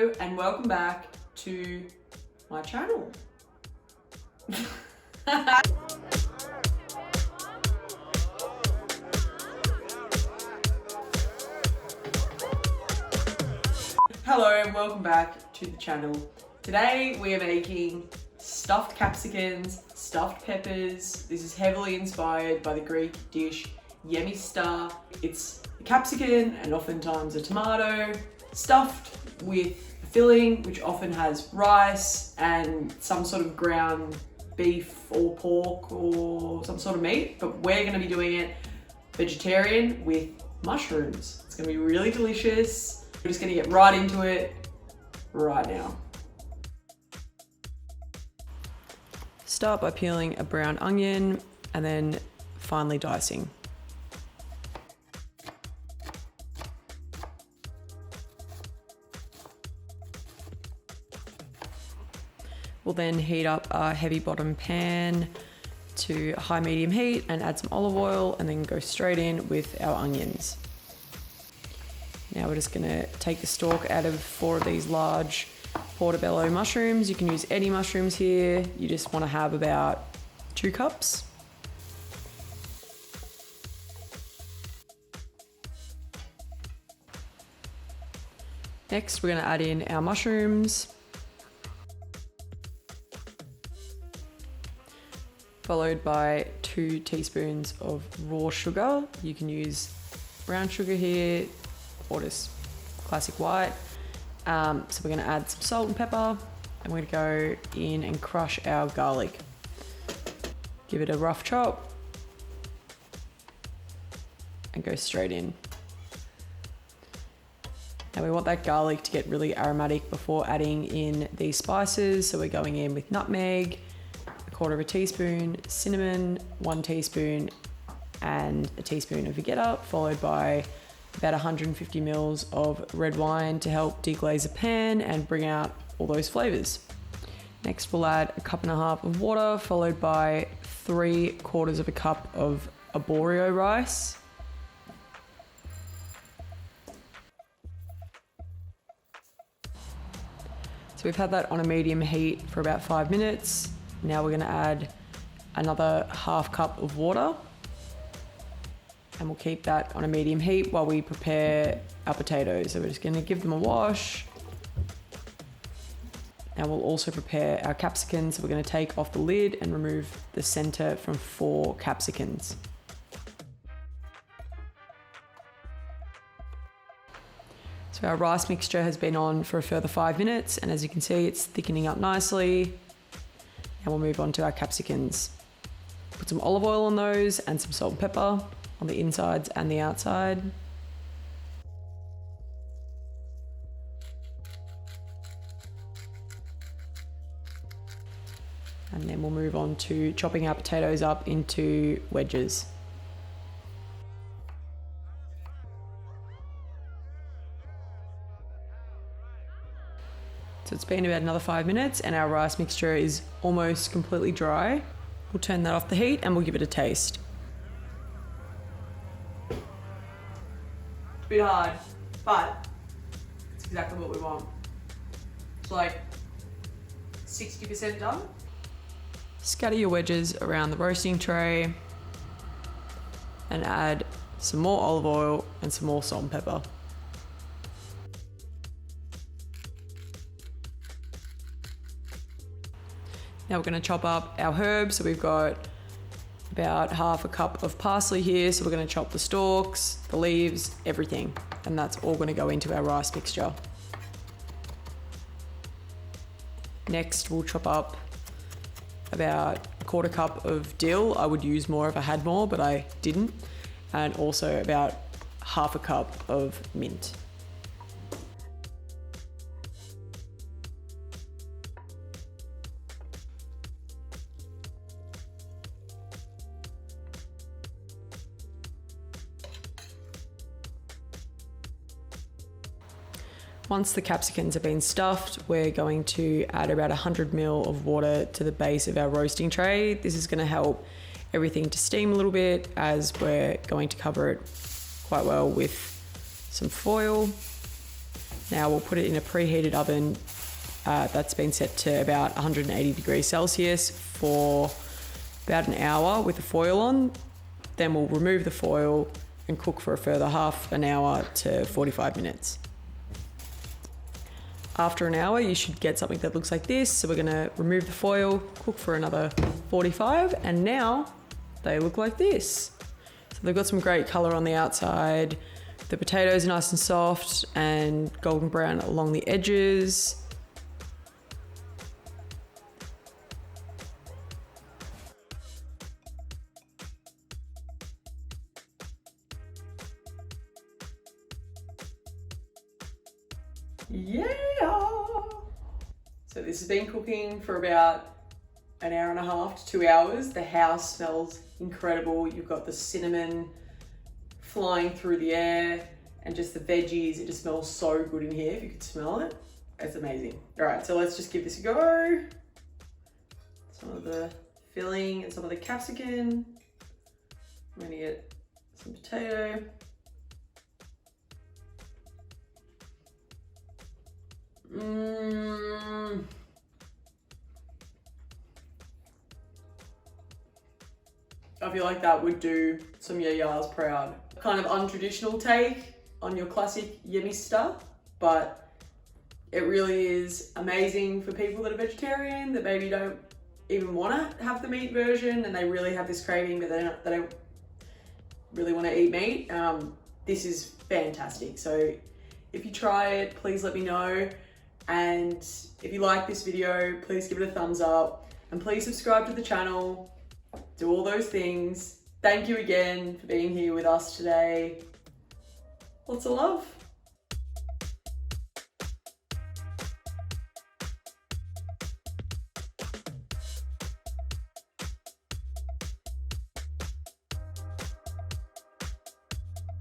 Hello and welcome back to my channel. Hello and welcome back to the channel. Today we are making stuffed capsicums, stuffed peppers. This is heavily inspired by the Greek dish Yemista. It's a capsicum and oftentimes a tomato stuffed with a filling which often has rice and some sort of ground beef or pork or some sort of meat, but we're going to be doing it vegetarian with mushrooms. It's going to be really delicious. We're just going to get right into it right now. Start by peeling a brown onion and then finely dicing. We'll then heat up a heavy bottom pan to high medium heat and add some olive oil and then go straight in with our onions. Now we're just gonna take the stalk out of 4 of these large portobello mushrooms. You can use any mushrooms here. You just wanna have about 2 cups. Next, we're gonna add in our mushrooms, followed by 2 teaspoons of raw sugar. You can use brown sugar here or just classic white. So we're gonna add some salt and pepper and we're gonna go in and crush our garlic. Give it a rough chop and go straight in. Now we want that garlic to get really aromatic before adding in these spices. So we're going in with nutmeg, 1/4 teaspoon, cinnamon, 1 teaspoon, and a teaspoon of Vegeta, followed by about 150 mils of red wine to help deglaze the pan and bring out all those flavors. Next, we'll add 1.5 cups of water, followed by 3/4 cup of arborio rice. So we've had that on a medium heat for about 5 minutes. Now we're gonna add another 1/2 cup of water and we'll keep that on a medium heat while we prepare our potatoes. So we're just gonna give them a wash. And we'll also prepare our capsicums. So we're gonna take off the lid and remove the center from 4 capsicums. So our rice mixture has been on for a further 5 minutes, and as you can see, it's thickening up nicely. And we'll move on to our capsicums. Put some olive oil on those and some salt and pepper on the insides and the outside. And then we'll move on to chopping our potatoes up into wedges. So it's been about another 5 minutes and our rice mixture is almost completely dry. We'll turn that off the heat and we'll give it a taste. It's a bit hard, but it's exactly what we want. It's like 60% done. Scatter your wedges around the roasting tray and add some more olive oil and some more salt and pepper. Now we're going to chop up our herbs. So we've got about 1/2 cup of parsley here. So we're going to chop the stalks, the leaves, everything. And that's all going to go into our rice mixture. Next, we'll chop up about 1/4 cup of dill. I would use more if I had more, but I didn't. And also about 1/2 cup of mint. Once the capsicums have been stuffed, we're going to add about 100 ml of water to the base of our roasting tray. This is going to help everything to steam a little bit as we're going to cover it quite well with some foil. Now we'll put it in a preheated oven that's been set to about 180 degrees Celsius for about an hour with the foil on. Then we'll remove the foil and cook for a further half an hour to 45 minutes. After an hour, you should get something that looks like this. So we're gonna remove the foil, cook for another 45, and now they look like this. So they've got some great color on the outside. The potatoes are nice and soft and golden brown along the edges. Yeah! So this has been cooking for about an hour and a half to 2 hours. The house smells incredible. You've got the cinnamon flying through the air and just the veggies. It just smells so good in here. If you could smell it, it's amazing. All right, so let's just give this a go. Some of the filling and some of the capsicum. I'm gonna get some potato. I feel like that would do some yayas proud. Kind of untraditional take on your classic yummy stuff, but it really is amazing for people that are vegetarian, that maybe don't even want to have the meat version and they really have this craving but they don't really want to eat meat. This is fantastic. So if you try it, please let me know. And if you like this video, please give it a thumbs up and please subscribe to the channel. Do all those things. Thank you again for being here with us today. Lots of love.